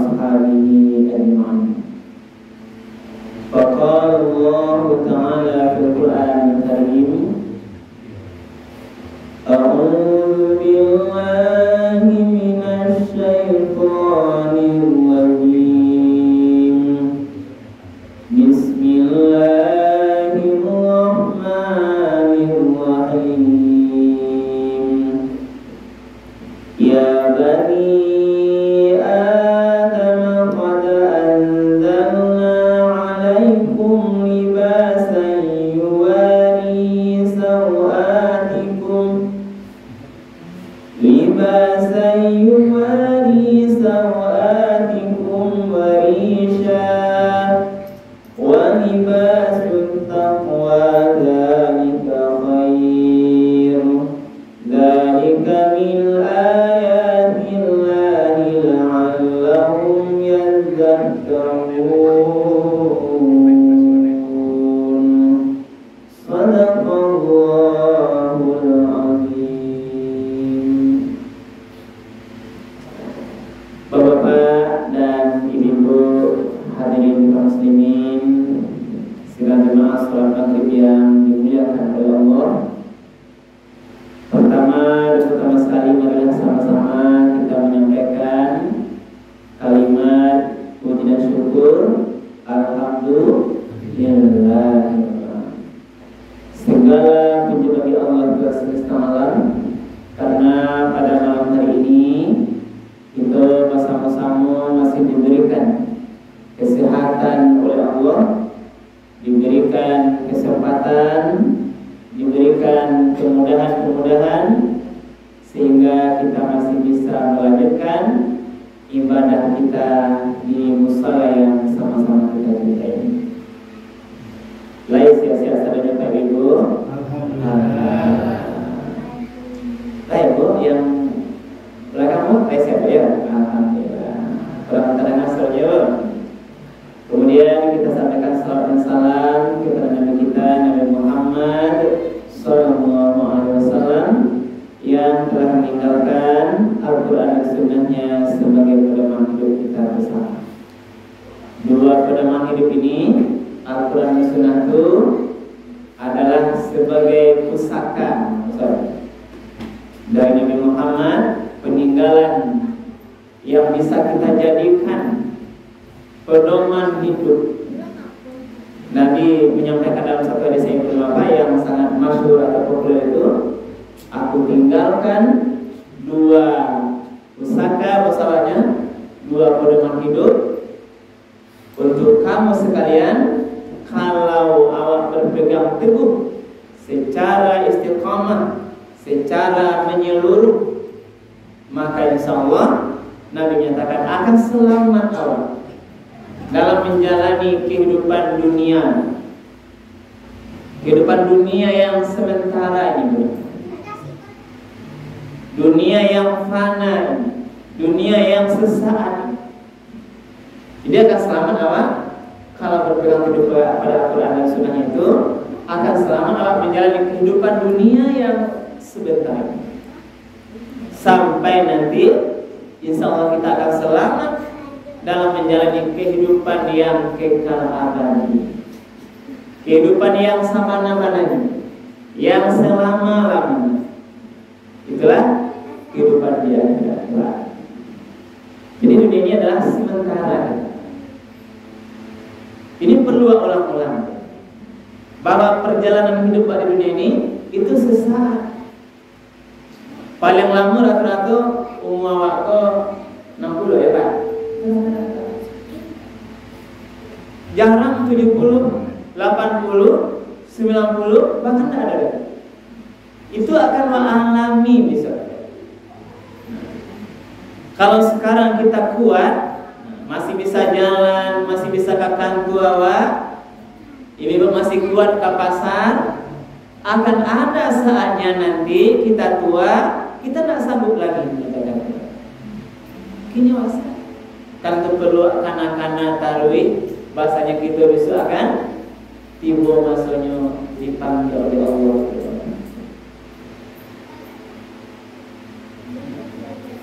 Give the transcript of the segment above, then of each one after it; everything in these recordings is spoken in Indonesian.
وأصحابه أجمعين. فقال الله تعالى في القرآن الكريم: أعوذ بالله من الشيطان الرجيم. بسم الله الرحمن الرحيم. يا بني آدم قد أنزلنا عليكم لباسا يواري سوآتكم وريشا ولباس التقوى ذلك خير. ذلك من آيات الله لعلهم يذكرون. صدق الله العظيم. Bapak dan ibu-ibu hadirin kaum muslimin sekalian jemaah salat maghrib yang dimuliakan oleh Allah. Pertama sekali marilah sama-sama kita menyampaikan kalimat puji dan syukur. Alhamdulillah. Segala puji bagi Allah semesta alam, karena pada malam hari ini kita bersama-sama masih diberikan kesehatan oleh Allah, diberikan kesempatan, diberikan kemudahan-kemudahan sehingga kita masih bisa melanjutkan ibadah kita di musala yang sama-sama kita cintai. Lain sia-sia sadanya Pak Ibu. Alhamdulillah. Ibu yang belakangmu siapa ya? Alhamdulillah. Orang tenang saja. Kemudian kita sampaikan salawat dan salam kepada Nabi kita Nabi Muhammad Sallallahu Alaihi Wasallam yang telah meninggalkan Al-Quran dan Sunnahnya sebagai pedoman hidup kita bersama. Dua pedoman hidup ini, Al-Quran dan Sunnah itu adalah sebagai pusaka dari Nabi Muhammad, peninggalan yang bisa kita jadikan pedoman hidup. Nabi menyampaikan dalam satu hadis yang sangat masyhur atau populer itu, aku tinggalkan dua pusaka bahasanya, dua pedoman hidup untuk kamu sekalian. Kalau awak berpegang teguh secara istiqamah, secara menyeluruh, maka insya Allah Nabi menyatakan akan selamat awak dalam menjalani kehidupan dunia yang sementara ini, dunia yang fana, dunia yang sesaat. Jadi akan selamat awak kalau berpegang teguh pada Al-Quran dan Sunnah itu, akan selamat awak menjalani kehidupan dunia yang sebentar sampai nanti insya Allah kita akan selamat dalam menjalani kehidupan yang kekal abadi, kehidupan yang selama-lamanya, yang selama-lamanya. Itulah kehidupan di akhirat. Jadi dunia ini adalah sementara. Ini perlu ulang-ulang bahwa perjalanan hidup pada dunia ini itu sesaat. Paling lama rata-rata umur waktu 60 ya Pak. Jarang 70, 80, 90, bahkan tidak ada. Itu akan mengalami bisa. Kalau sekarang kita kuat, masih bisa jalan, masih bisa ke kantor awak, ibu masih kuat ke pasar, akan ada saatnya nanti kita tua, kita tak sanggup lagi. Kini wasa kan perlu kanak-kanak tarwih, bahasanya kita bisa akan tiba masanya dipanggil oleh Allah.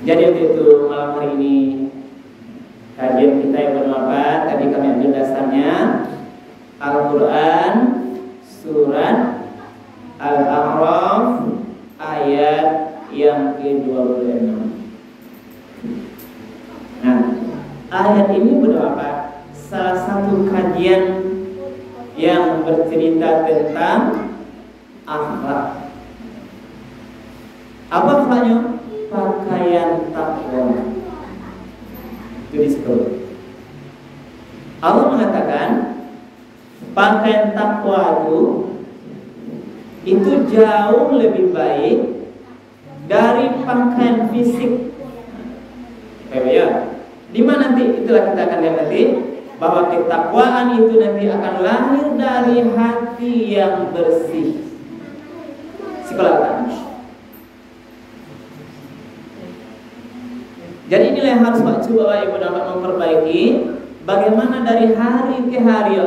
Jadi itu malam hari ini kajian Nah, ayat ini beberapa salah satu kajian yang bercerita tentang akhlak. Apa akhlaknya? Pakaian takwa. Itu disebut. Allah mengatakan pakaian takwa itu jauh lebih baik dari pakaian fisik. Ya, di mana nanti itulah kita akan lihat nanti bahwa ketakwaan itu nanti akan lahir dari hati yang bersih. Sekolah. Jadi inilah yang harus Pak coba Ibu dapat memperbaiki, bagaimana dari hari ke hari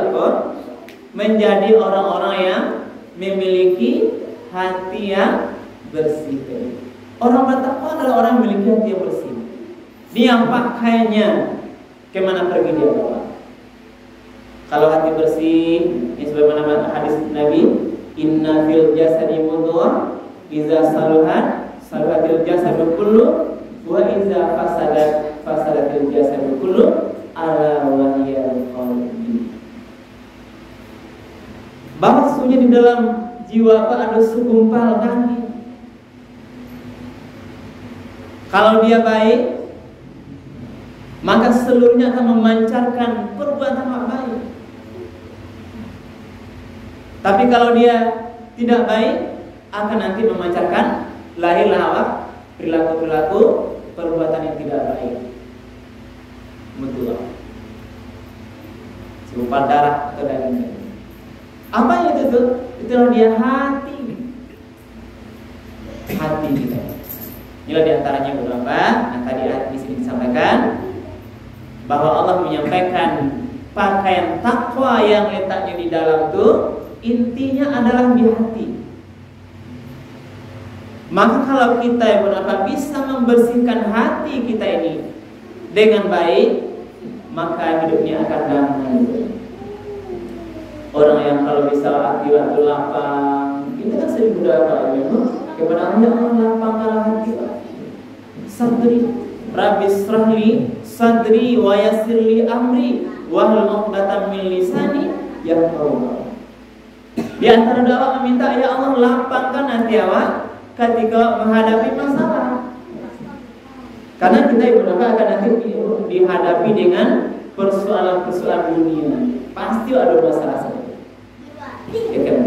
menjadi orang-orang yang memiliki hati yang bersih. Orang bertakwa adalah orang yang memiliki hati yang bersih. Dia pakainya kemana pergi dia bawa. Kalau hati bersih, ini sebagaimana hadis Nabi, inna fil jasadi mudghah, idza saluhat saluhatil jasadu kullu, wa idza fasadatil jasadu kullu, ala wahyal qalbi. Bahwa sesungguhnya di dalam jiwa ada segumpal daging. Kalau dia baik, maka seluruhnya akan memancarkan perbuatan yang baik. Tapi kalau dia tidak baik, akan nanti memancarkan lahirlah perilaku-perilaku perbuatan yang tidak baik. Betul. Segumpal darah atau daging. Apa itu tuh? Itulah dia hati kita. Inilah diantaranya beberapa. Nah tadi di sini disampaikan bahwa Allah menyampaikan pakaian takwa yang letaknya di dalam itu intinya adalah di hati. Maka kalau kita bisa membersihkan hati kita ini dengan baik, maka hidupnya akan damai. Orang yang kalau bisa hati waktu lapang, itu kan sering berdoa kepada Allah, lapangkanlah hati. Sadri, Rabbi srahli sadri wa yassirli amri wahlul 'uqdatam min lisani yafqahu. Di antara doa meminta, ya Allah lapangkan hati awak ketika menghadapi masalah. Karena kita akan nanti dihadapi dengan persoalan-persoalan dunia. Pasti ada masalah saja. Ya kan?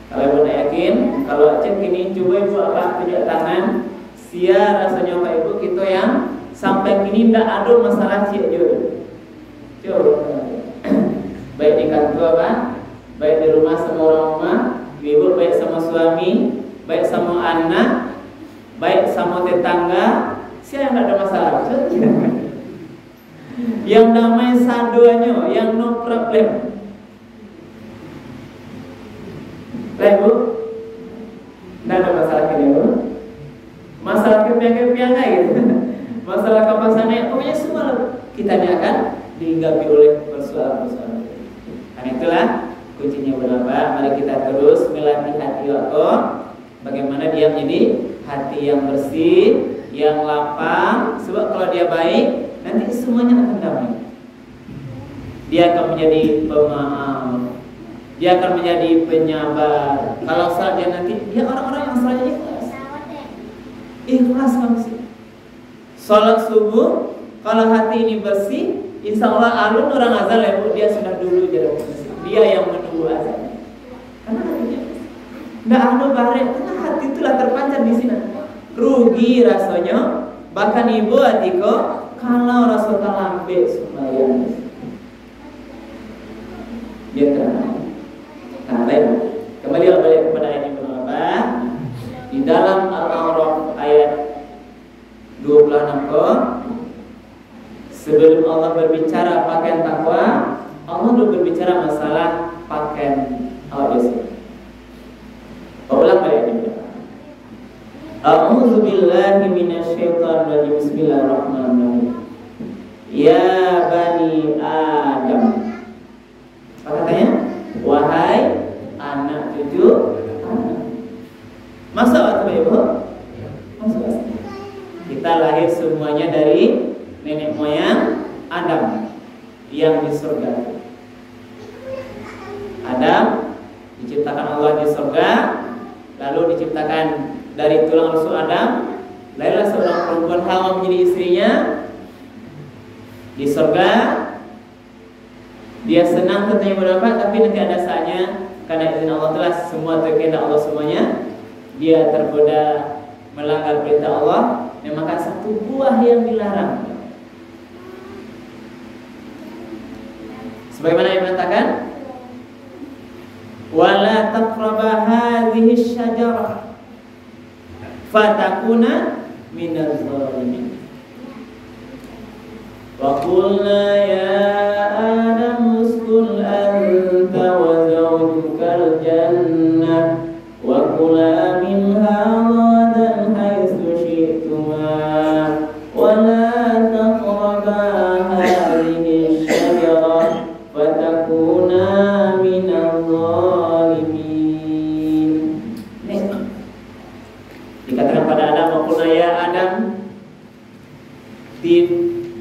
Kalau Ibu yakin, kalau cek ini coba Ibu tunjuk tangan, sia rasanya Pak Ibu kita yang sampai kini tidak ada masalah cik juga. Coba. Baik di kantor baik di rumah sama orang rumah, Ibu baik sama suami, baik sama anak, baik sama tetangga, siapa yang tidak ada masalah? Yang damai saduanya, yang no problem. Baik Bu, tidak ada masalah ini Bu. Masalah kepiang-kepiang gitu, masalah kapasannya, pokoknya semua kita akan dihinggapi oleh persoalan-persoalan. Karena itulah kuncinya berapa? Mari kita terus melatih hati bagaimana dia menjadi hati yang bersih, yang lapang. Sebab kalau dia baik, nanti semuanya akan damai. Dia akan menjadi pemaaf, dia akan menjadi penyabar. Kalau saja nanti dia orang-orang yang salatnya ikhlas sih. Salat subuh, kalau hati ini bersih, insya Allah alun orang azal ya Bu, dia sudah dulu jadi dia yang menunggu azan. Karena hatinya tidak ada bareng, karena hati itulah terpancar di sini. Rugi rasanya, bahkan Ibu Atiko kalau rasa lambe sembahyang. Dia terang. Nah, baik. Kembali balik kepada ayat yang berapa? Di dalam Al-A'raf ayat 26, sebelum Allah berbicara pakaian takwa, Allah dulu berbicara masalah pakaian awal. Ulang ayat ini. A'udzu billahi minasyaitonir rajim. Bismillahirrahmanirrahim. Ya bani Adam. Apa katanya? Wahai anak cucu Adam. Masa waktu Ibu? Masa kita lahir semuanya dari nenek moyang Adam yang di surga. Adam diciptakan Allah di surga, lalu diciptakan dari tulang rusuk Adam, lahirlah seorang perempuan Hawa menjadi istrinya di surga. Dia senang tentunya berdapat, tapi nanti ada saatnya karena izin Allah telah semua terkehendak Allah semuanya, dia tergoda melanggar perintah Allah, memakan satu buah yang dilarang. Sebagaimana yang mengatakan, wala taqraba hadhihi syajarah fatakuna minaz zalimin. Wa qulna ya Adam uskun anta wa zawjukal jannah wa kula minha ragadan haitsu syi'tuma wa la taqraba hadhihi syajarah fatakuna minaz zalimin. Dikatakan pada Adam, wa qulna ya Adam,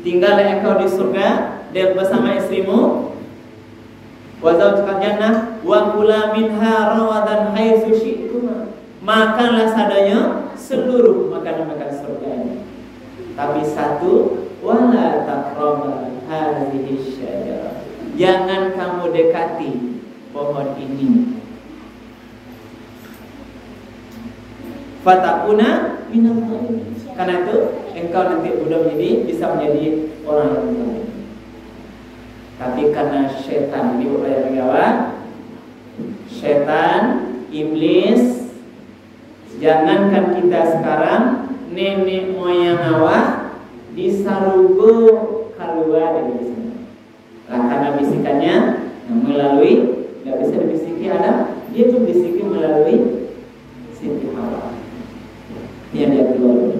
tinggallah engkau di surga dan bersama istrimu, wa zawjukal jannah wa kula minha rawadan haitsu syi'tuma, makanlah sadanya seluruh makanan-makanan surga ini. Tapi satu, wala taqraba hadhihi syajarah, jangan kamu dekati pohon ini. Fatakuna minal zalimin, karena itu engkau nanti sudah bisa menjadi orang yang zalim. Tapi karena setan di upaya setan, iblis, jangankan kita sekarang, nenek moyang awak disarugo keluar dari sana. Karena bisikannya melalui, nggak bisa dibisiki Adam, dia tuh bisiki melalui Siti Hawa. Yang dia keluar.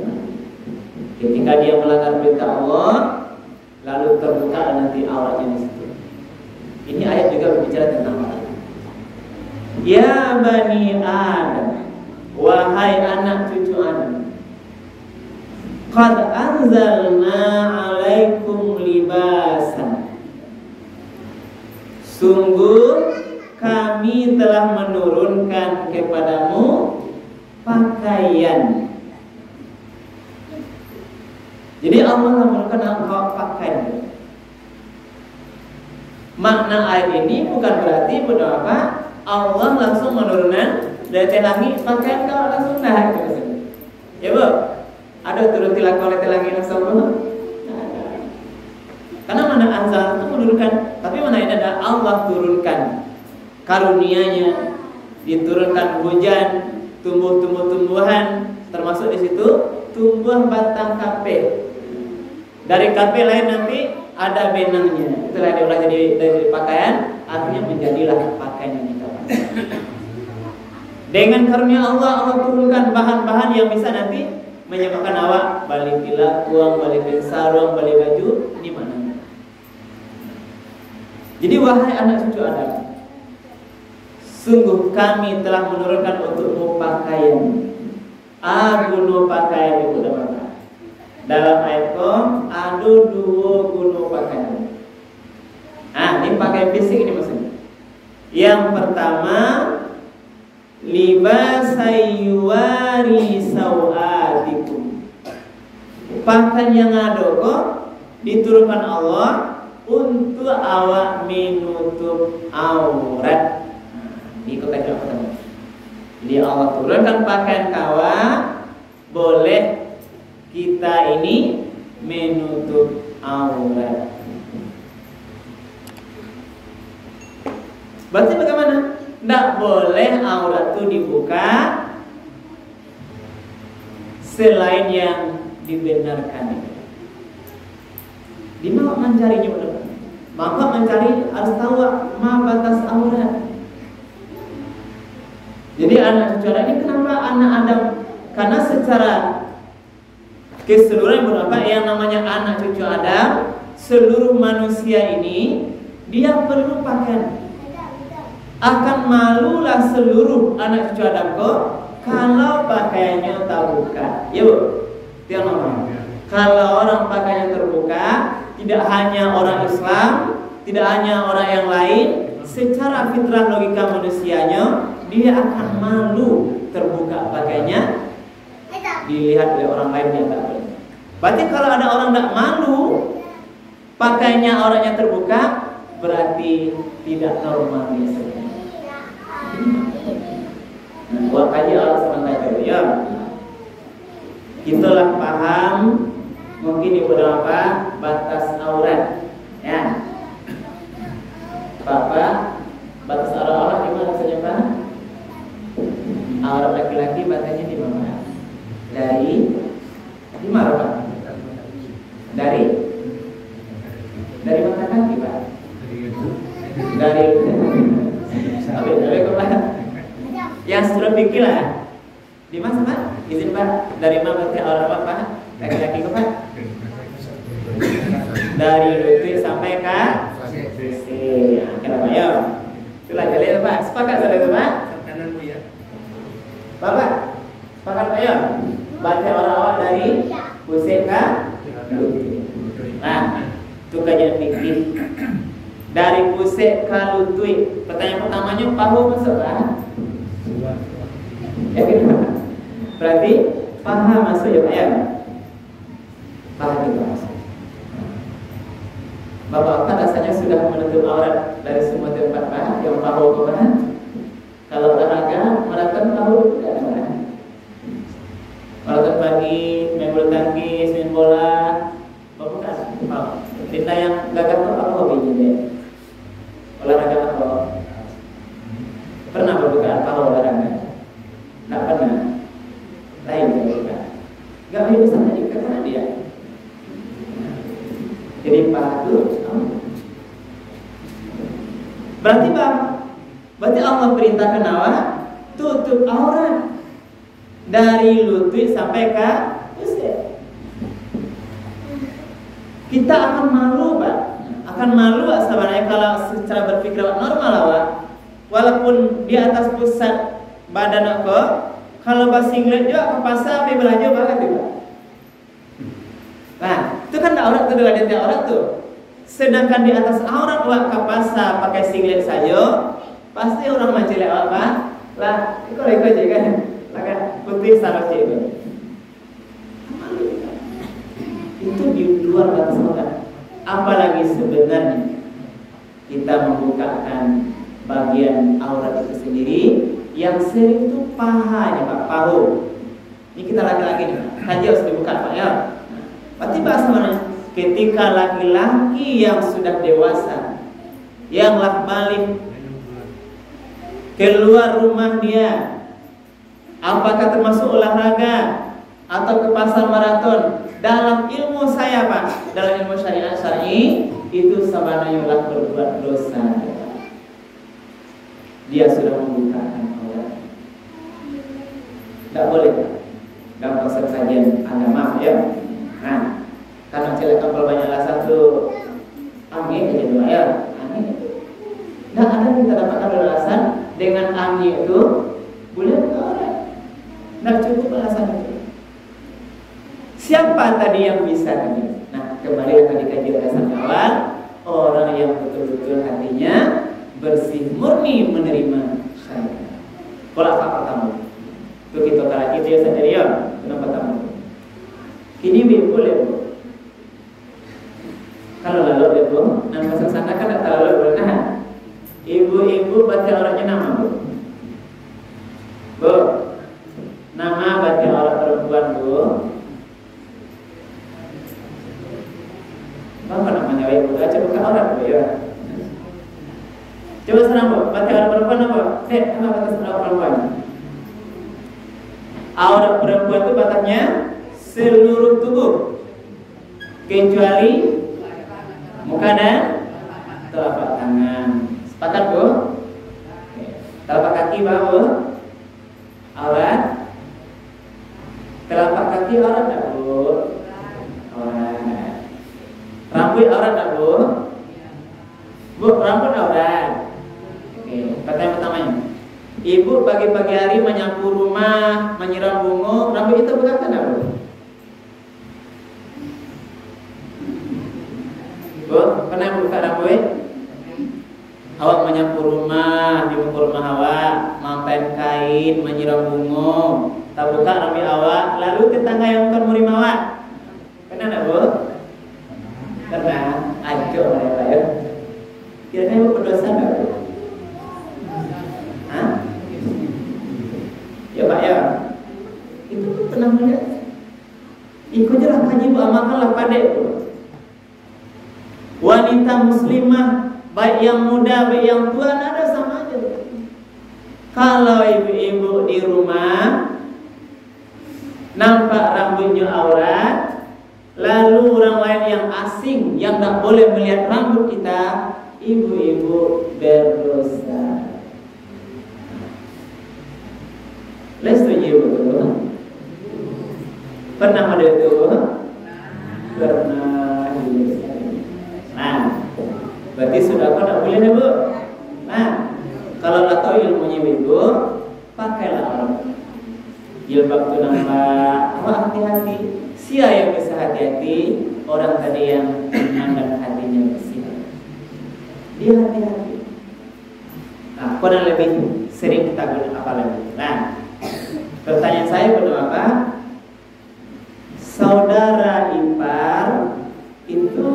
Ketika dia melanggar perintah Allah, lalu terbuka nanti auratnya di situ. Ini ayat juga berbicara tentang aurat. Ya bani Adam, wahai anak cucu Adam, qad anzalna alaikum libasan, sungguh kami telah menurunkan kepadamu pakaian. Jadi Allah menurunkan engkau pakaian. Makna ayat ini bukan berarti apa Allah langsung menurunkan dari langit pakaian kau langsung naik ke sini. Ya bu, ada turun tilak oleh langit langsung bu? Karena mana anzal itu menurunkan, tapi mana ini ada Allah turunkan karunia-Nya, diturunkan hujan, tumbuhan, termasuk di situ tumbuh batang kape. Dari kape lain nanti ada benangnya. Itulah diolah jadi dari pakaian, akhirnya menjadilah pakaian yang kita pakai. Dengan karunia Allah, Allah turunkan bahan-bahan yang bisa nanti menyebabkan awak balik uang, balik sarung, balik baju. Ini mana? Jadi wahai anak cucu Adam, sungguh kami telah menurunkan untukmu pakaian. Gunu pakaian itu dalam ayat kom, adu dua gunu pakaian. Ini pakaian fisik ini maksudnya. Yang pertama, libasayuwari sawatikum, pakaian yang ada kok diturunkan Allah untuk awak menutup aurat. Ini kok kata pertama. Jadi Allah turunkan pakaian kawa, boleh kita ini menutup aurat. Berarti bagaimana? Tidak boleh aurat itu dibuka selain yang dibenarkan. Di mana mencarinya? Maka mencari harus tahu ma batas aurat. Jadi anak cucu ini kenapa anak Adam? Karena secara keseluruhan berapa yang namanya anak cucu Adam, seluruh manusia ini dia perlu pakaian. Akan malulah seluruh anak cucu Adam kok kalau pakaiannya tak buka. Ya bu, dia ngomong. Kalau orang pakaian terbuka, tidak hanya orang Islam, tidak hanya orang yang lain, secara fitrah logika manusianya, dia akan malu terbuka pakaiannya, dilihat oleh orang lain yang tak boleh. Berarti kalau ada orang tak malu pakaiannya orangnya terbuka, berarti tidak normal biasanya. Nah, buat kaji Allah SWT ya. Itulah paham mungkin di beberapa batas aurat. Ya. Bapak, batas aurat gimana saja Pak? Aurat laki-laki batasnya di mana? Di mana Pak? Dari mata kaki Pak? Dari Pak? Yang sudah pikir lah. Di mana Pak? Izin Pak. Dari mana berarti aurat Pak? Laki-laki ke Pak? Dari lutut sampai ke sisi. Kenapa ya? Itulah kalian Pak. Sepakat saudara itu Pak? Kanan Bu ya. Bapak, sepakat Pak ya? Baca awal dari pusat ke lutut. Nah, itu kajian fikih. Dari pusat ke lutut. Pertanyaan pertamanya pahu masuk Pak? Ya gitu. Berarti paha masuk ya Pak ya? Paha juga masuk. Bapak rasanya sudah menutup aurat dari semua tempat Pak, yang paha ke mana? Kalau olahraga, merasakan paha tidak ada. Olahraga pagi, main bulu tangkis, main bola, bukan? Kita yang gagah apa hobinya dia? Olahraga apa? Pernah berbuka paha olahraga? Tidak pernah. Lain berbuka. Gak bisa tadi karena dia. Jadi paha itu berarti Bang, berarti Allah perintahkan awak tutup aurat dari lutut sampai ke pusat. Kita akan malu Pak, akan malu sebenarnya kalau secara berpikir normal awak, walaupun di atas pusat badan aku, kalau bahasa Inggris juga ke pasar sampai belanja banget Pak. Nah, itu kan aurat tuh dengan dia aurat tuh. Sedangkan di atas aurat awak ke pasar pakai singlet saja, pasti orang menjelek apa? Lah, ikut aja kan? Lah kan putih saraf itu. Itu di luar batas aurat. Apalagi sebenarnya kita membukakan bagian aurat itu sendiri, yang sering itu pahanya Pak, pahu. Ini kita laki-laki nih, kaji harus dibuka Pak ya. Berarti bahasa mana? Ketika laki-laki yang sudah dewasa, yang balik keluar rumah dia, apakah termasuk olahraga atau ke pasar maraton, dalam ilmu saya Pak, dalam ilmu syariat syar'i itu sebenarnya berbuat dosa. Dia sudah membukakan aurat. Tidak boleh Pak, dalam proses kajian agama ya. Nah, karena cewek kapal banyak alasan tuh angin aja dulu ya, angin itu. Nah, ada kita dapatkan alasan dengan angin itu boleh buka aurat. Nah, cukup alasan itu. Siapa tadi yang bisa tadi? Nah, kembali yang tadi kaji alasan awal, orang yang betul-betul hatinya bersih murni menerima syariat. Pola apa pertama? Itu kita kalau itu ya sendiri ya, kenapa pertama? Ini boleh Bu. Kalau lalu Bu, nama sana kan tak terlalu berkah. Ibu-ibu baca auratnya nama Bu. Bu, nama baca aurat perempuan Bu. Apa namanya ibu? Coba buka aurat Bu ya. Coba sekarang Bu, baca aurat perempuan apa? Apa batas aurat perempuan? Aurat perempuan itu batasnya seluruh tubuh kecuali muka dan telapak tangan. Sepakat Bu? Telapak kaki Bu? Aurat. Telapak kaki aurat tak Bu? Aurat. Rambut aurat tak Bu? Bu, rambut aurat. Oke, pertanyaan pertamanya. Ibu pagi-pagi hari menyapu rumah, menyiram bunga, rambut itu bukan tak Bu? Bu, pernah buka rambut? Awak menyapu rumah, di muka rumah awak, mampain kain, menyiram bunga, tak buka rambut awak, lalu tetangga yang bukan murim awak. Pernah tak Bu? Pernah. Ajo mereka ya. Kira-kira ibu berdosa nggak Bu? Hah? Ya Pak ya. Itu pernah melihat. Ikut aja lah kaji Bu, amalkanlah padek Bu. Wanita muslimah, baik yang muda, baik yang tua, ada sama aja. Kalau ibu-ibu di rumah nampak rambutnya aurat, lalu orang lain yang asing yang tak boleh melihat rambut kita, ibu-ibu berdosa. Setuju betul? Pernah ada itu? Pernah. Nah, berarti sudah kau tak boleh nih Bu. Nah, kalau tak tahu ilmunya ibu, pakailah orang. Jilbab itu nampak, hati-hati. Sia yang bisa hati-hati, orang tadi yang memandang hatinya bersih. Dia hati-hati. Nah, kau lebih sering kita guna apa lagi? Nah, pertanyaan saya pada apa? Saudara ipar itu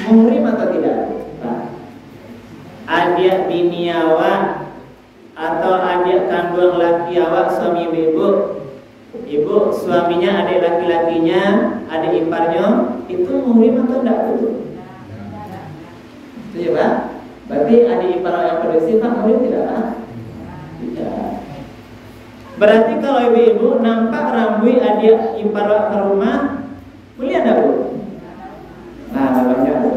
muhrim atau tidak? Nah, adik bini awak atau adik kandung laki awak, suami ibu, ibu suaminya, adik laki-lakinya, adik iparnya, itu muhrim atau tidak? Itu ya Pak? Berarti adik ipar yang berdosih Pak muhrim tidak? Tidak. Berarti kalau ibu-ibu nampak rambut adik ipar ke rumah, boleh ada Bu? Nah, banyak Bu.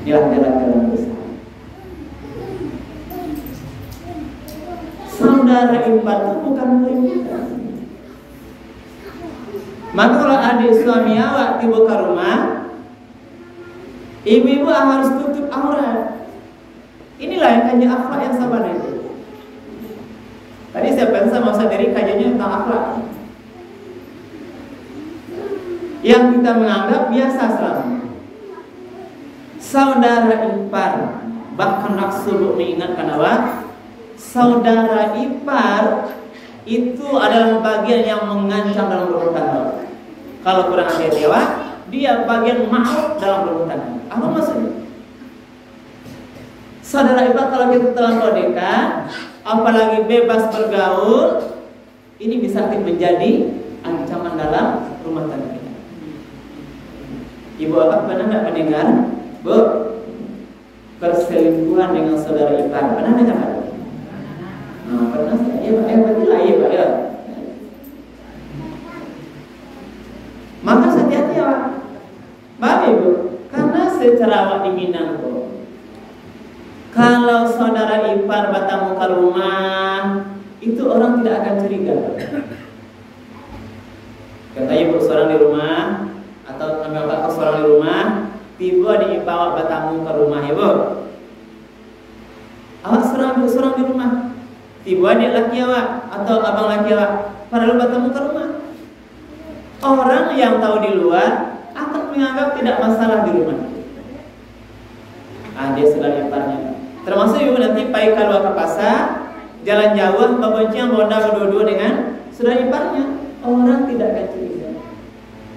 Inilah jalan-jalan besar. Saudara ipar itu bukan murim kita. Maka kalau adik suami awak tiba ke rumah, ibu-ibu harus tutup aurat. Inilah yang kaji akhlak yang sabar itu. Tadi saya pensar masa dari kajiannya tentang akhlak yang kita menganggap biasa selama. Saudara ipar, bahkan Rasulullah mengingatkan bahwa saudara ipar itu adalah bagian yang mengancam dalam rumah tangga. Kalau kurang hati-hati dia bagian makhluk dalam rumah tangga. Apa maksudnya? Saudara ipar kalau kita terlalu dekat, apalagi bebas bergaul, ini bisa menjadi ancaman dalam rumah tangga kita. Ibu apa pernah tidak mendengar, Bu, perselingkuhan dengan saudara ipar? Pernah dengar? Nah, pernah saya. Ya Pak, berarti lah ya Pak ya. Maka hati-hati ya Pak. Paham Ibu? Karena secara awak di Minang kok, kalau saudara ipar bertamu ke rumah, itu orang tidak akan curiga. Kata ibu seorang di rumah, atau ambil kakak seorang di rumah, tiba di ipar bertamu ke rumah ibu. Awak seorang di rumah, tiba adik laki awak atau abang laki awak, padahal bertamu ke rumah. Orang yang tahu di luar akan menganggap tidak masalah di rumah. Dia saudara iparnya. Termasuk ibu nanti pai keluar ke pasar, jalan jauh, babonceng bonda berdua dengan saudara iparnya, orang tidak akan curiga.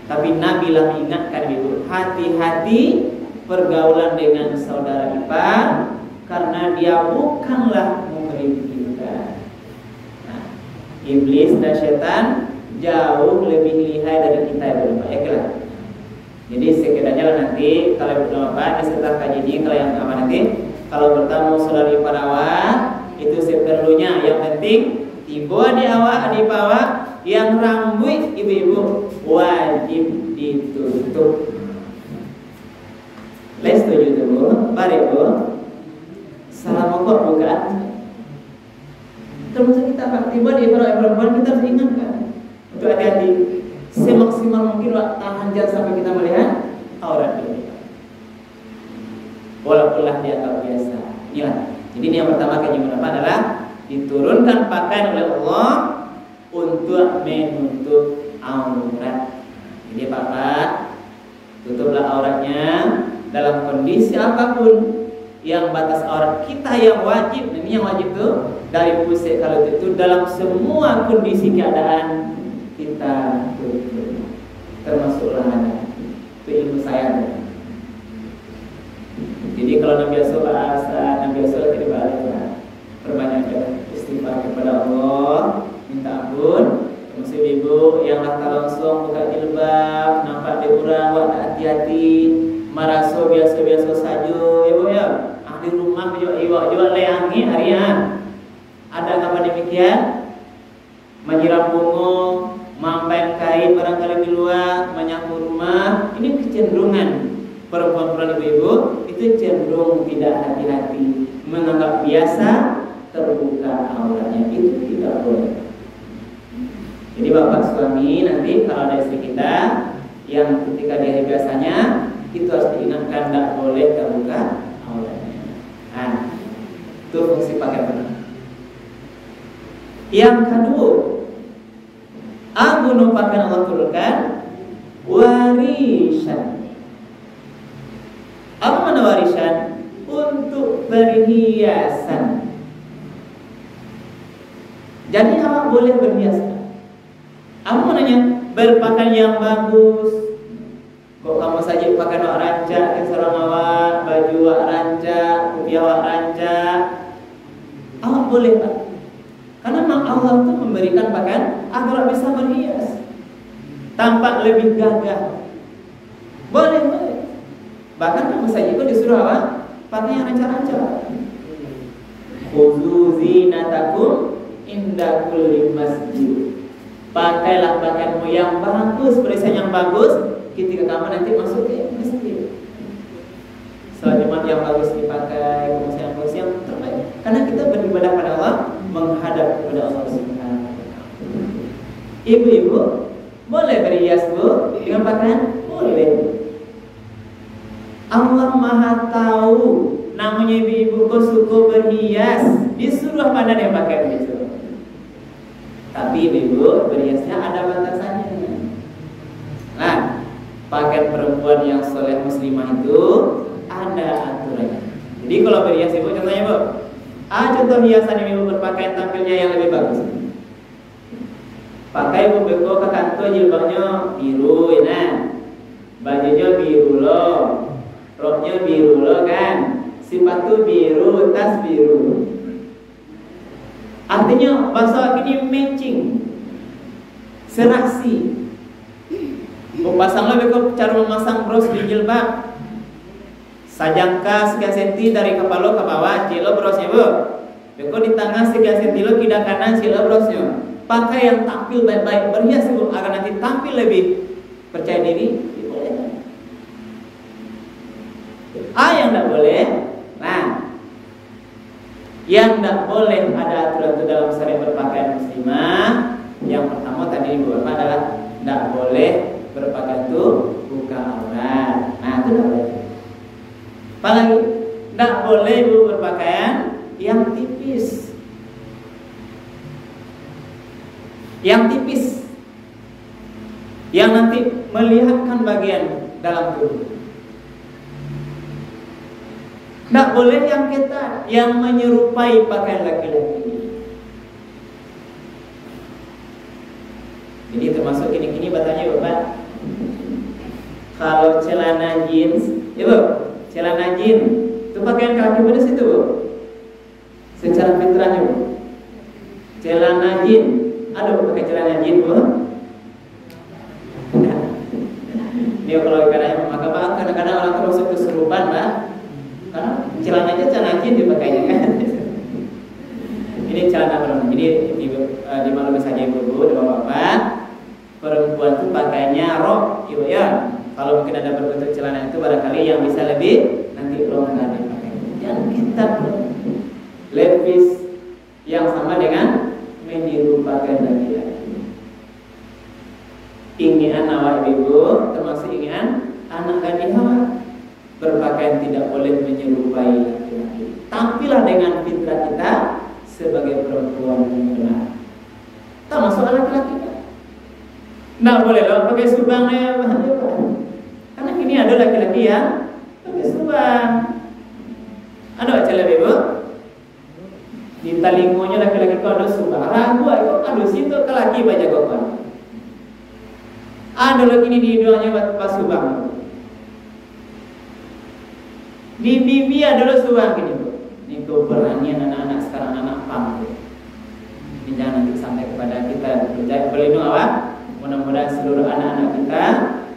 Tapi Nabi lah mengingatkan ibu, hati-hati pergaulan dengan saudara ipar, karena dia bukanlah muhrim kita. Nah, iblis dan setan jauh lebih lihai dari kita ibu Bapak. Ya, jadi sekiranya nanti kalau ibu Bapak setelah kajian ini, kalau yang apa nanti, kalau bertemu saudara ipar awak, itu seperlunya. Yang penting tiba di awak, di bawah, yang rambut ibu-ibu wajib ditutup. Les setuju tuh Bu? Mari Bu. Salam kok bukan? Termasuk kita Pak, tiba di perempuan kita harus ingatkan untuk hati-hati. Semaksimal mungkin tahan jangan sampai kita melihat aurat dia. Walaupunlah dia tak biasa. Inilah. Jadi ini yang pertama kajian apa adalah diturunkan pakaian oleh Allah untuk menutup aurat. Jadi Bapak, tutuplah dalam kondisi apapun yang batas aurat kita yang wajib, ini yang wajib tuh dari pusat kalau itu dalam semua kondisi keadaan kita tutup, termasuklah ada itu ilmu saya. Jadi kalau Nabi Rasul tidak balik perbanyak istighfar kepada Allah, minta ampun. Termasuk ibu yang lata langsung buka jilbab, nampak dia kurang, wak hati-hati, maraso biasa-biasa saja, ibu ya. Ahli rumah juga leangi harian. Ada apa demikian? Menyiram bunga, mampai kain barangkali di luar, menyapu rumah. Ini kecenderungan perempuan-perempuan ibu-ibu itu cenderung tidak hati-hati, menganggap biasa terbuka auratnya, itu tidak boleh. Jadi bapak suami nanti kalau ada istri kita yang ketika di hari biasanya itu harus diingatkan tidak boleh terbuka auratnya. Nah, itu fungsi pakaian benar. Yang kedua, agunu pakaian Allah turunkan warisan. Apa mana warisan? Untuk berhiasan. Jadi awak boleh berhias. Apa mananya? Berpakaian yang bagus. Kok kamu saja pakai wak rancak, sarung awak, baju wak rancak, kopiah wak rancak. Awak boleh Pak. Karena memang Allah itu memberikan pakaian agar bisa berhias, tampak lebih gagah. Boleh. Bahkan kamu saja itu disuruh apa? Pakai yang rancak-rancak. Khudzu zinatakum inda kulli masjid. Pakailah pakaianmu yang bagus, perhiasan yang bagus ketika kamu nanti masuk ke masjid. Salat Jumat yang bagus dipakai, kemudian yang bagus yang terbaik. Karena kita beribadah pada Allah, menghadap kepada Allah Subhanahu wa taala. Ibu-ibu boleh berhias Bu dengan pakaian? Boleh. Allah Maha tahu. Namanya ibu-ibu kok suka berhias, disuruh pada dia pakai begitu. Tapi ibu berhiasnya ada batasannya. Nah, pakaian perempuan yang soleh muslimah itu ada aturannya. Jadi kalau berhias ibu, contohnya Bu, contoh hiasan ibu berpakaian tampilnya yang lebih bagus. Pakai ibu beko ke kantor jilbabnya biru, ya, bajunya biru loh, roknya biru loh kan, sepatu biru, tas biru. Artinya bahasa ini matching, serasi. Pasang lebih cara memasang bros di jilbab. Sajangka sekian senti dari kepala ke bawah, cilo brosnya Bu. Beko di tangan sekian senti lo kiri kanan, cilo brosnya. Pakai yang tampil baik-baik, berhias Bu, agar nanti tampil lebih percaya diri. Boleh. Yang tidak boleh. Nah, yang tidak boleh ada aturan itu dalam syariat berpakaian muslimah. Yang pertama tadi Ibu Bapak adalah tidak boleh berpakaian itu buka aurat. Nah, itu tidak boleh. Apalagi tidak boleh Ibu berpakaian yang tipis. Yang tipis, yang nanti melihatkan bagian dalam tubuh. Tidak boleh yang ketat, yang menyerupai pakaian laki-laki. Jadi termasuk gini-gini batanya Bapak. Kalau celana jeans, ya Bu, celana jeans itu pakaian kaki pada situ Bu. Secara fitrahnya Bu. Celana jeans, aduh pakai celana jeans Bu. Ini kalau kadang maka Pak, kadang-kadang orang terus kesurupan Pak. Karena celananya celana jeans dipakainya kan. Ini celana perempuan. Jadi dimaklumi saja Ibu-ibu dan Bapak, perempuan itu pakainya rok, Ibu ya. Kalau mungkin ada berbentuk celana itu barangkali yang bisa lebih nanti longgar dipakai. Dan kita levis yang sama dengan meniru pakaian laki-laki. Inginan awak ibu termasuk inginan anak gadis hawa. Berpakaian tidak boleh menyerupai laki-laki. Tampillah dengan fitrah kita sebagai perempuan yang benar. Termasuk laki-laki kan? Tidak boleh loh pakai subangnya. Karena ini ada laki-laki yang pakai subang. Ada aja lebih bu. Di talingonya laki-laki kau ada subang. Ragu aku ada situ ke laki baca kokon. Ada lagi ini di hidungnya pas subang. Di bibi ada subang gini bu. Ini keberanian anak-anak sekarang anak pang. Ini jangan nanti sampai kepada kita berlindung awak. Mudah-mudahan seluruh anak-anak kita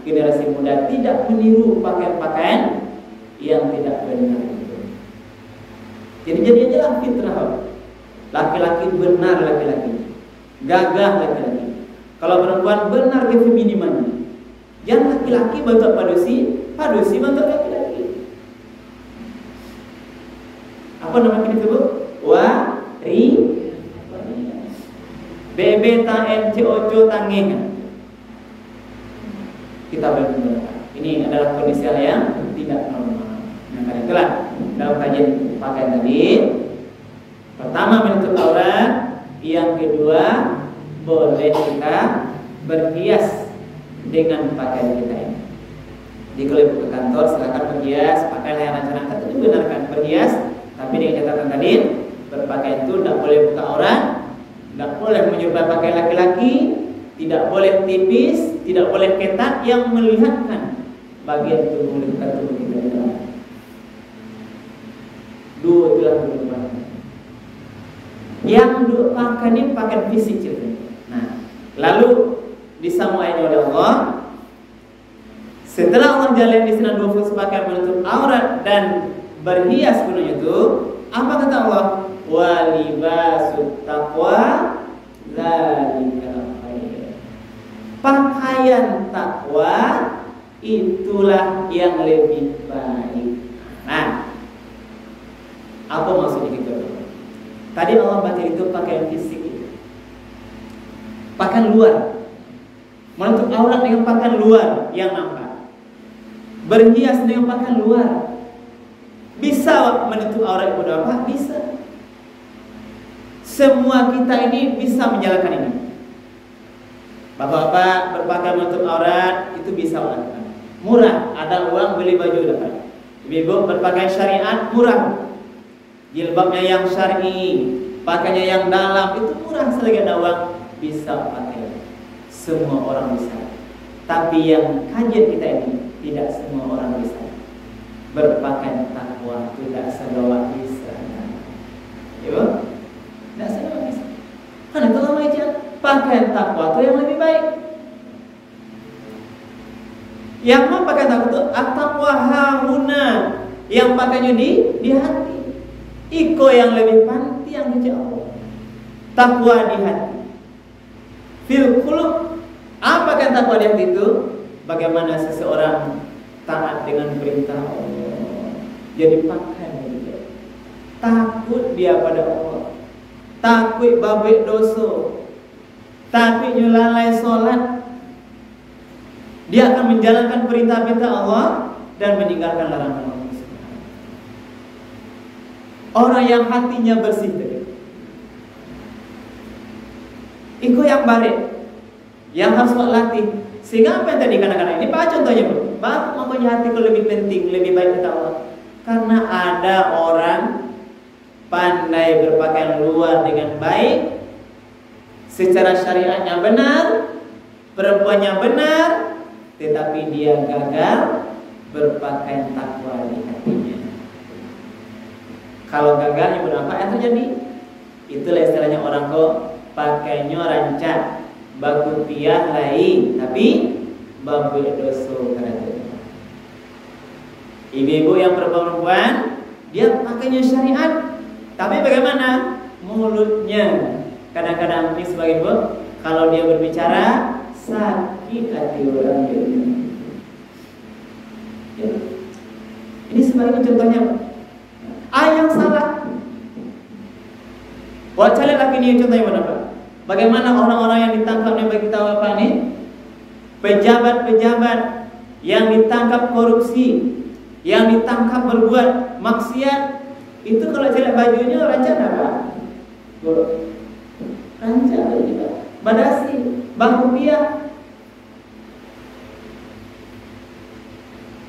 generasi muda tidak meniru pakaian-pakaian yang tidak benar itu. Jadi jadinya fitrah. Laki-laki benar laki-laki, gagah laki-laki. Kalau perempuan benar ke feminimannya. Jangan laki-laki bentuk padusi bentuk laki-laki. Apa nama itu bu? Bebe ta MCOCO tangeng. Kita benar. Ini adalah kondisi yang tidak normal. Nah, karena itulah dalam kajian pakaian tadi, pertama menutup aurat, yang kedua boleh kita berhias dengan pakaian kita ini. Jadi kalau ibu ke kantor silakan berhias, pakailah yang rencanakan itu benarkan berhias, tapi dengan catatan tadi berpakaian itu tidak boleh buka aurat, tidak boleh menyerupai pakaian laki-laki, tidak boleh tipis, tidak boleh ketat yang melihatkan bagian tubuh kita itu. Dua itulah perubahan. Yang pakaian ini pakaian fisik cerita. Nah, lalu disampaikan oleh Allah. Setelah Allah jalan di sana dua fungsi pakaian menutup aurat dan berhias penuh itu, apa kata Allah? Walibasut taqwa zalika khair. Pakaian takwa itulah yang lebih baik. Nah, apa maksudnya gitu? Tadi Allah baca itu pakaian fisik itu. Pakaian luar. Menutup aurat dengan pakaian luar yang nampak. Berhias dengan pakaian luar. Bisa menutup aurat itu apa? Bisa. Semua kita ini bisa menjalankan ini. Bapak-bapak berpakaian menutup aurat itu bisa lakukan. Murah, ada uang beli baju dapat. Ibu berpakaian syariat murah. Jilbabnya yang syar'i, pakainya yang dalam itu murah, selagi ada uang bisa pakai. Semua orang bisa. Tapi yang kajian kita ini tidak semua orang bisa. Berpakaian takwa tidak semua bisa. Ibu, tidak semua bisa. Karena itu lama aja pakaian takwa itu yang lebih baik. Yang mau pakaian takwa itu at-taqwa hahuna, yang pakainya di hati. Iko yang lebih panti yang dijauh. Takwa di hati. Fil qulub. Apa kan takwa di hati itu? Bagaimana seseorang taat dengan perintah Allah. Jadi pakaian juga. Takut dia pada Allah. Takut babek dosa. Takut nyulalai sholat. Dia akan menjalankan perintah-perintah Allah dan meninggalkan larangan Allah. Orang yang hatinya bersih tadi. Itu yang balik, yang harus latih. Sehingga apa yang tadi kadang-kadang ini pak contohnya bu, makanya hatiku lebih penting, lebih baik kata Allah. Karena ada orang pandai berpakaian luar dengan baik, secara syariatnya benar, perempuannya benar, tetapi dia gagal berpakaian takwa di hatinya. Kalau gagal ibu apa yang terjadi? Itulah istilahnya orang kok pakainya rancak, baku piah lain, tapi babu doso kerajaan. Ibu-ibu yang perempuan, dia pakainya syariat, tapi bagaimana? Mulutnya kadang-kadang ini sebagai ibu, kalau dia berbicara sakit hati orang gitu. Ya. Ini sebagai contohnya. Yang salah. Buat kalian lagi ini contohnya berapa? Bagaimana orang-orang yang ditangkap nih bagi kita apa nih? Pejabat-pejabat yang ditangkap korupsi, yang ditangkap berbuat maksiat, itu kalau celak bajunya rancang apa? Rancang juga. Badasi, bangku dia.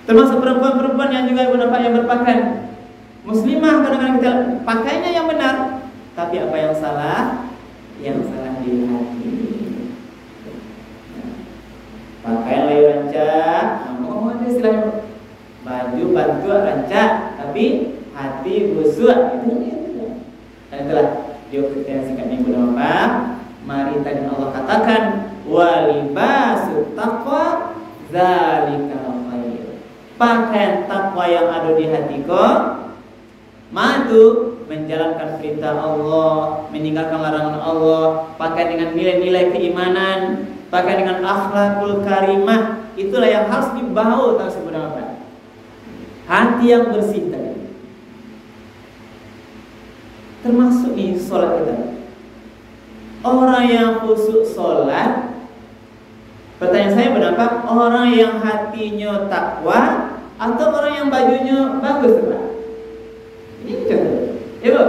Termasuk perempuan-perempuan yang juga ibu bapak yang berpakaian muslimah, kadang-kadang kita pakainya yang benar, tapi apa yang salah? Yang salah di hati. Pakaian layu rancak, ngomong istilahnya baju bantu rancak, tapi hati busuk. Dan itulah yang sikapnya ibu dan bapak. Mari tadi Allah katakan walibasut taqwa zalikal khair. Pakaian takwa yang ada di hatiku madu menjalankan perintah Allah, meninggalkan larangan Allah, pakai dengan nilai-nilai keimanan, pakai dengan akhlakul karimah. Itulah yang harus dibawa tahu sebenarnya apa? Hati yang bersih tadi. Termasuk di sholat kita. Orang yang khusyuk sholat, pertanyaan saya berapa? Orang yang hatinya takwa atau orang yang bajunya bagus, Pak? Ini contoh. Ya, Bu.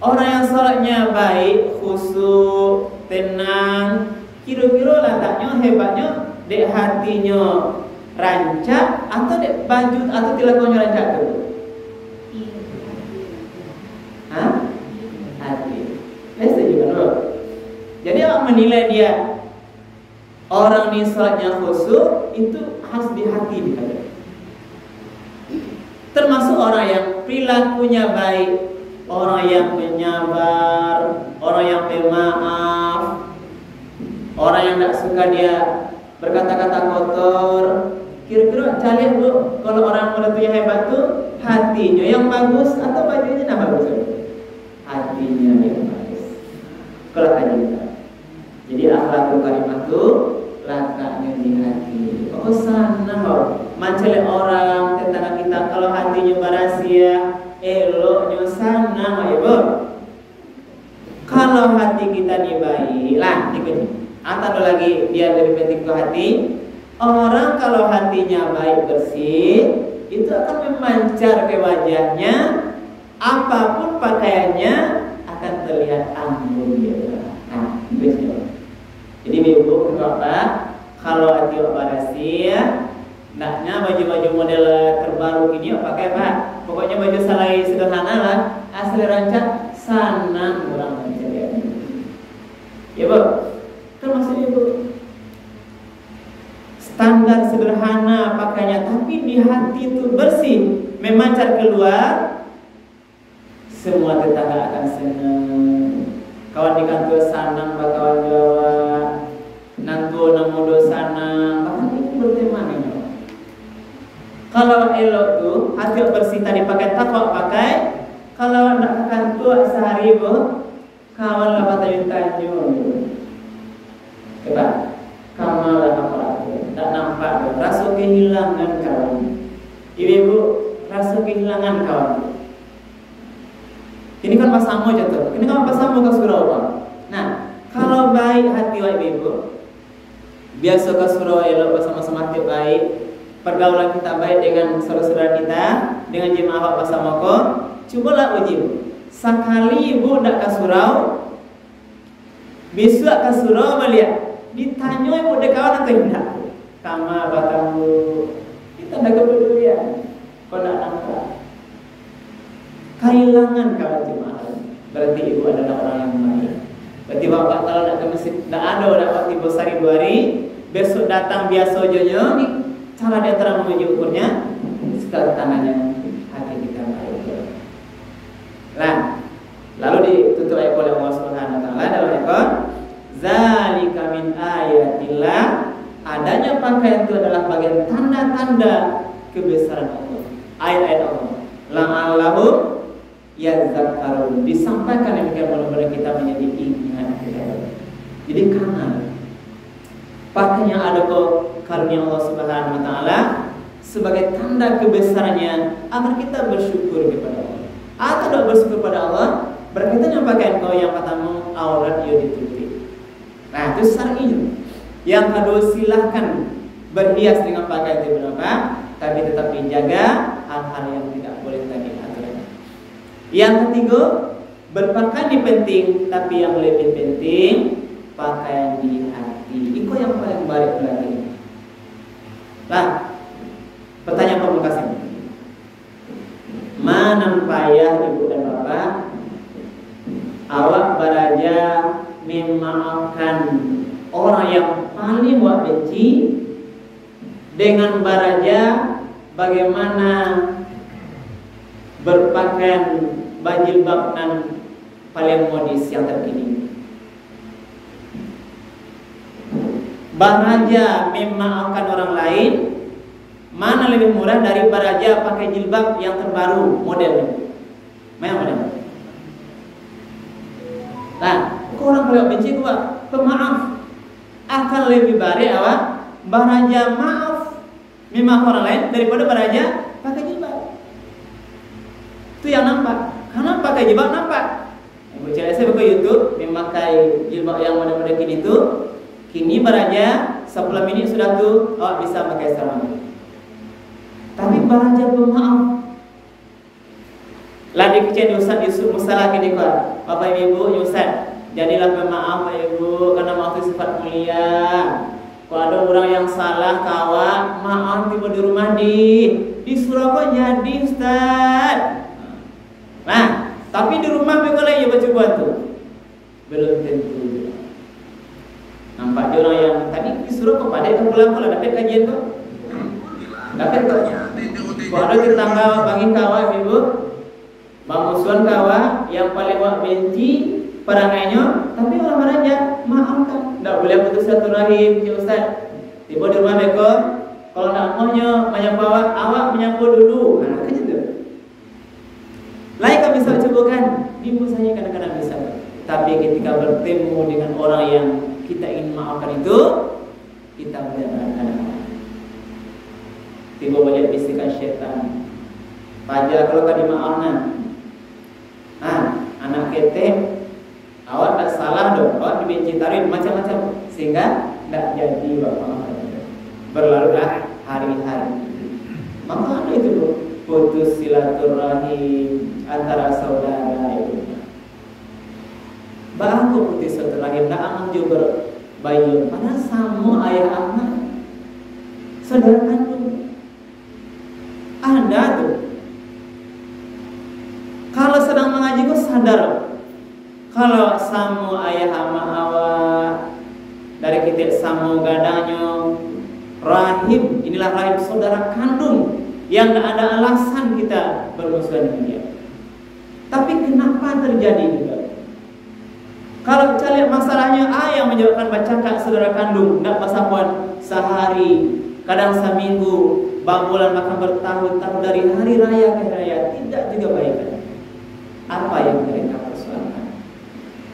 Orang yang sholatnya baik, khusyuk, tenang, kira-kira letaknya hebatnya dek hatinya rancak atau dek baju atau tilakuannya rancak tu? Hah? Hati. Setuju kan, Bu? Jadi orang menilai dia orang ni sholatnya khusyuk itu harus di hati dia. Termasuk orang yang perilakunya baik, orang yang menyabar, orang yang pemaaf, orang yang tak suka dia berkata-kata kotor. Kira-kira cari Bu, kalau orang menentunya hebat tuh hatinya yang bagus atau bajunya yang bagus? Hatinya yang bagus. Kalau tadi kita. Jadi akhlakul karimah itu letaknya di hati. Oh sana mencela orang tetangga kita kalau hatinya barasia, eloknya sana ya Bu. Kalau hati kita ni baik, lah ikut. Atau lagi dia lebih penting ke hati. Orang kalau hatinya baik bersih, itu akan memancar ke wajahnya. Apapun pakaiannya akan terlihat anggun dia. Nah, begitu. Jadi ibu bapak, kalau hati barasia, naknya baju-baju model terbaru ini pakai Pak. Pokoknya baju salai sederhana lah, asli rancak sana orang mencari. Ya Bu, termasuk ibu. Standar sederhana pakainya, tapi di hati itu bersih, memancar keluar. Semua tetangga akan senang. Kawan di kantor sanang, kawan Jawa, nantu namudo sanang, bahkan itu bertema nih. Kalau elok tuh hati bersih tadi pakai takwa pakai. Kalau nak kantor sehari Bu, kawan lah tayun-tayun. Coba, kamu lah apa? Tak nampak rasa kehilangan kawan. Ibu rasa kehilangan kawan. Ini kan pasamu jatuh. Ini kan pasamu ke surau. Nah, kalau baik hati ibu, biasa ke surau elok bersama-sama hati baik, pergaulan kita baik dengan saudara-saudara kita, dengan jemaah bersama ko. Cobalah uji. Sekali ibu nak ke surau, besok ke surau melihat, ditanya ibu dek kawan atau tidak? Kama batamu kita nak kepedulian kau nak nampak kehilangan kawan jemaah. Berarti ibu adalah orang yang baik. Berarti bapak kalau nak ke masjid tak ada orang waktu ibu sehari 2 hari, besok datang biasa jojo ni cara dia terang menguji ukurnya sekali tangannya hati kita baik. Lah, lalu ditutup ayat oleh Allah Subhanahu wa taala dalam ayat zalika min ayatillah. Adanya pakaian itu adalah bagian tanda-tanda kebesaran Allah. Ayat-ayat Allah. La'allahu yazakkarun. Disampaikan demikian benar-benar kita menjadi ingat. Jadi karena pakaian ada karunia Allah Subhanahu wa taala sebagai tanda kebesarannya agar kita bersyukur kepada Allah. Atau tidak bersyukur kepada Allah berkaitan dengan pakaian kau yang pertama aurat yo ditutupi. Nah, itu syar'i. Yang kedua silahkan berhias dengan pakaian itu berapa, tapi tetap dijaga hal-hal yang tidak boleh tadi aturan. Yang ketiga berpakaian ini penting, tapi yang lebih penting pakaian di hati. Itu yang paling baik lagi. Nah, Pertanyaan pemungkas ini, mana payah ibu dan bapak awak baraja memaafkan orang yang paling wak benci dengan baraja bagaimana berpakaian bajilbab nan paling modis yang terkini. Baraja memaafkan orang lain mana lebih murah dari baraja pakai jilbab yang terbaru modelnya? Mana model? Nah, kau orang paling benci gua pemaaf akan lebih baik awak baraja maaf memaaf orang lain daripada baraja pakai jilbab. Itu yang nampak. Karena pakai jilbab nampak. Ibu cewek saya buka YouTube memakai jilbab yang model-model kini itu. Kini baraja 10 menit sudah tuh awak bisa pakai sarung. Tapi baraja pemaaf. Lah dikecen Ustaz Yusuf Musalah kini kuat. Bapak Ibu Ustaz, jadilah pemaaf Bapak Ibu karena maaf itu sifat mulia. Kalau ada orang yang salah kawan, maaf tiba di rumah di Surabaya jadi Ustaz. Nah, tapi di rumah kalau ya baca buat tuh belum tentu. Nampak dia orang yang tadi disuruh kepada itu pulang kalau dapat kajian tuh. Dapat tuh. Kalau ada tetangga bagi kawan ibu, bamusuan kawan yang paling wak benci perangainya, tapi orang baraja maafkan. Tak boleh putus silaturahim, ya Ustaz. Tiba di rumah mereka, kalau nak maunya menyapa awak menyapa dulu. Nah, kan gitu. Lain kami bisa cobakan, ibu saya kadang-kadang bisa. Tapi ketika bertemu dengan orang yang kita ingin maafkan itu, kita melihat anak-anak. Tiba banyak bisikan syaitan. Pajar kalau kau dimaafkan, anak kete, awak tak salah dong, awak dibenci tarik macam-macam sehingga tak jadi bapak. Berlalulah hari-hari. Maka ada itu loh, putus silaturahim antara saudara itu. Bahaku putus silaturahim, tak aman juga bayi. Mana sama ayah anak, saudara kandung. Ada tuh. Kalau sedang mengaji kau sadar. Kalau samu ayah ama awak dari kita samu gadanya rahim, inilah rahim saudara kandung yang tidak ada alasan kita bermusuhan dengan dia. Tapi kenapa terjadi juga? Kalau kita lihat masalahnya yang menyebabkan bacaan saudara kandung tidak pasapuan sehari, kadang seminggu, bulan bahkan bertahun-tahun dari hari raya ke hari raya tidak juga baik. Apa yang mereka persoalkan?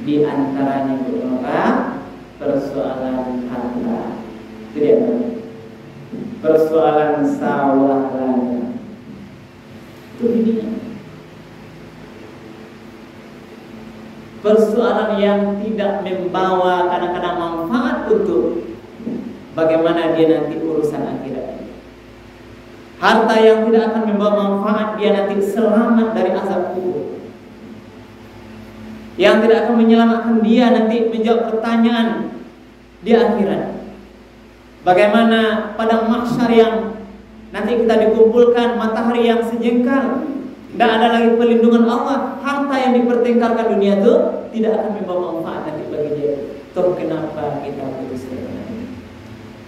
Di antaranya beberapa persoalan harta, tidak persoalan sawah lana. Itu ini persoalan yang tidak membawa kadang-kadang manfaat untuk bagaimana dia nanti urusan akhirat. Harta yang tidak akan membawa manfaat dia nanti selamat dari azab kubur. Yang tidak akan menyelamatkan dia nanti menjawab pertanyaan di akhirat. Bagaimana pada mahsyar yang nanti kita dikumpulkan matahari yang sejengkal, tidak ada lagi perlindungan Allah. Harta yang dipertengkarkan dunia itu tidak akan membawa manfaat nanti bagi dia. Toh kenapa kita putus ini?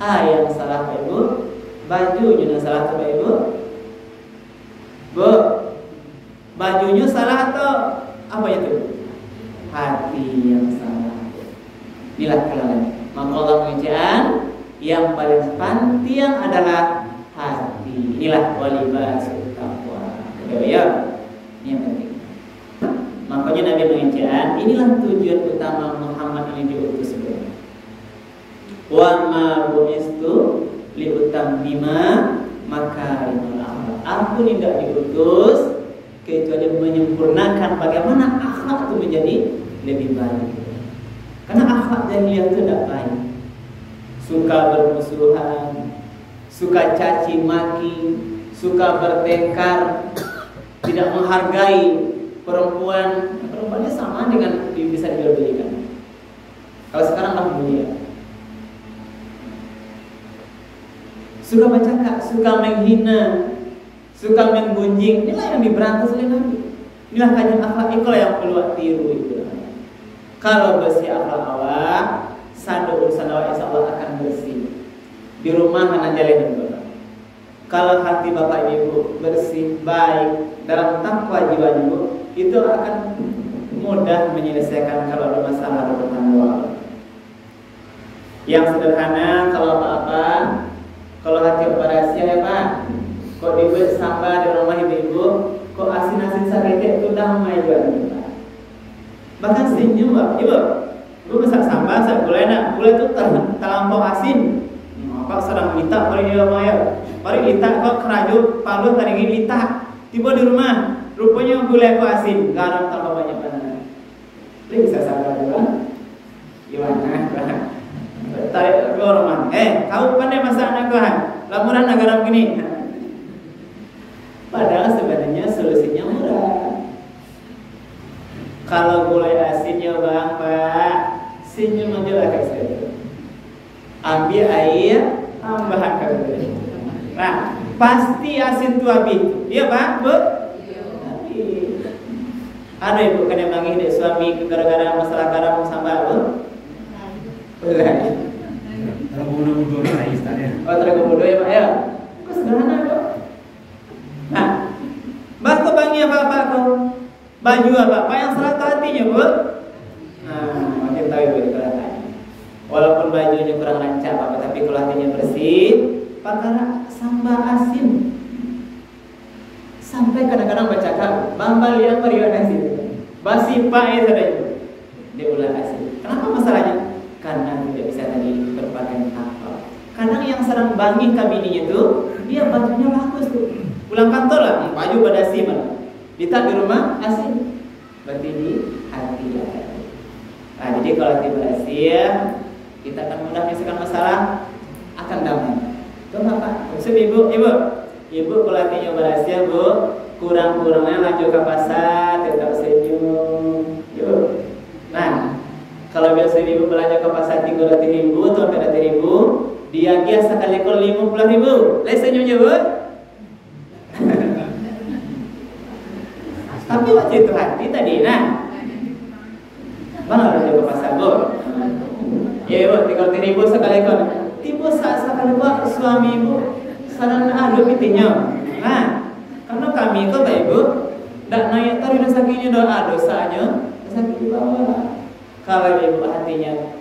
Yang salah Pak Ibu, bajunya yang salah Pak Ibu. Bu, bajunya salah atau apa itu? Hati yang salah. Inilah kelemahan. Maka Allah mengucapkan yang paling penting adalah hati. Inilah walibasul taqwa. Ya, ini yang penting. Makanya Nabi mengucapkan inilah tujuan utama Muhammad ini diutus. Wa ma bu'istu li utammima makarimul akhlak. Aku tidak diutus kecuali menyempurnakan bagaimana akhlak itu menjadi lebih baik. Karena akhlak jahiliyah itu tidak baik. Suka bermusuhan, suka caci maki, suka bertengkar, tidak menghargai perempuan. Perempuannya sama dengan bisa dijual-belikan. Kalau sekarang apa dunia? suka bercakap, suka menghina, suka menggunjing. Inilah yang diberantas oleh Nabi. Inilah kajian akhlak, itulah yang perlu tiru itu. Kalau bersih akhlak awak, sadu urusan awak insya Allah akan bersih. Di rumah mana jalan juga. Kalau hati bapak ibu bersih, baik, dalam takwa jiwa ibu, itu akan mudah menyelesaikan kalau ada masalah rumah tangga. Yang sederhana, kalau apa-apa, kalau hati operasi ya Pak, kok dibuat sampah di rumah ibu-ibu, kok asin-asin sakit itu damai juga Pak. Bahkan senyum Pak, ibu masak sambal, saya gulai nak, gulai itu terlampau asin. Pak sedang minta mari di rumah ya, mari minta kok keraju, palu tadi ingin minta, tiba di rumah, rupanya gulai kok asin, garam tambah banyak banget. Ini bisa sabar juga, gimana? Tarik ke rumah, kau pandai masak anak kau, laporan garam gini. Padahal sebenarnya solusinya murah. Kalau gulai asinnya bang Pak, senyum aja lah kayak saya. Ambil air, tambahan kali. Nah, pasti asin itu habis. Iya Pak, Bu? Habis. Ada ibu kena manggil dek suami gara-gara masalah garam sambal Bu? Boleh. Tergoda-goda lah istilahnya. Oh tergoda ya Pak ya? Kok sederhana kok? Nah, Mbak kok bangi apa kau? Baju apa? Pak yang salah hatinya Bu? Nah, makin tahu ibu dikatakan. Walaupun bajunya kurang rancak Pak, tapi kalau hatinya bersih, perkara sambal asin. Sampai kadang-kadang bercakap, bambal yang beriwan asin. Basi Pak ya saudara. Dia ulah asin. Kenapa masalahnya? Karena tidak bisa tadi berpakaian apa. Kadang yang sedang bangi kabininya itu, dia bajunya bagus tuh. Pulang kantor lah, baju pada asin malah. Ditak di rumah asin. Berarti di hati ya. Nah, jadi kalau hati bersih, kita akan mudah menyelesaikan masalah, akan damai. Itu apa? Maksud ibu kalau hatinya berhasil Bu, kurang-kurangnya lanjut ke pasar, tetap senyum. Yuk. Nah, kalau biasa ibu belanja ke pasar 300.000 atau 400.000, dia biasa kali kalau 50.000, les senyumnya Bu. Tapi waktu itu hati tadi, nah, mana lanjut ke pasar Bu? Ya ibu, 300.000 sekali kon. Tiba saat sekali Pak suami ibu saran adu pitinya. Nah, karena kami itu Pak Ibu tidak naik tadi sakitnya doa dosanya sakit di bawah. Kalau ibu hatinya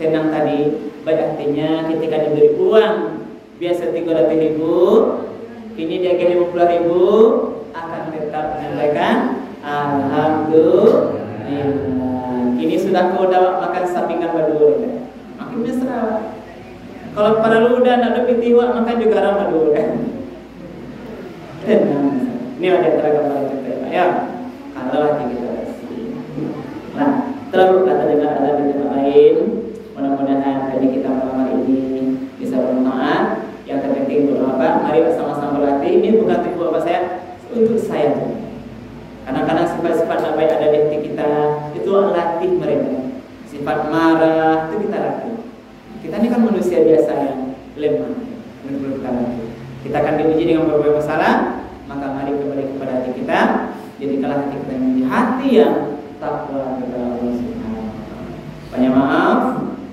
tenang tadi, baik hatinya ketika diberi uang biasa 300.000, ini dia ke 50.000 akan tetap menyampaikan alhamdulillah. Ini sudah kau dapat makan sampingan berdua. Makin mesra. Kalau pada lu udah ada pitiwa makan juga ramah dulu kan. Ini ada tergambar kita ya. Kalau hati kita bersih. Nah, terlalu kata dengan ada tempat lain. Mudah-mudahan kaji kita malam hari ini bisa bermanfaat. Yang terpenting berapa? Mari sama-sama berlatih. Ini bukan tipu apa saya, untuk saya. Kadang-kadang sifat-sifat tak baik ada di hati kita, itu latih mereka. Sifat marah itu kita latih. Kita ini kan manusia biasa yang lemah, kita akan diuji dengan berbagai masalah. Maka mari kembali kepada hati kita. Jadikanlah hati kita menjadi hati yang takwa kepada Allah Subhanahu wa taala. Banyak maaf,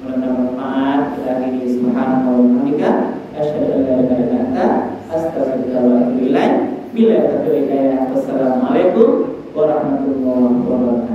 mudah-mudahan bermanfaat. Kita akhiri subhanallahi wa bihamdihi, asyhadu an la ilaha illa anta, astaghfiruka wa atubu ilaik. Bila taufiq hidayah. Wassalamualaikum warahmatullahi wabarakatuh.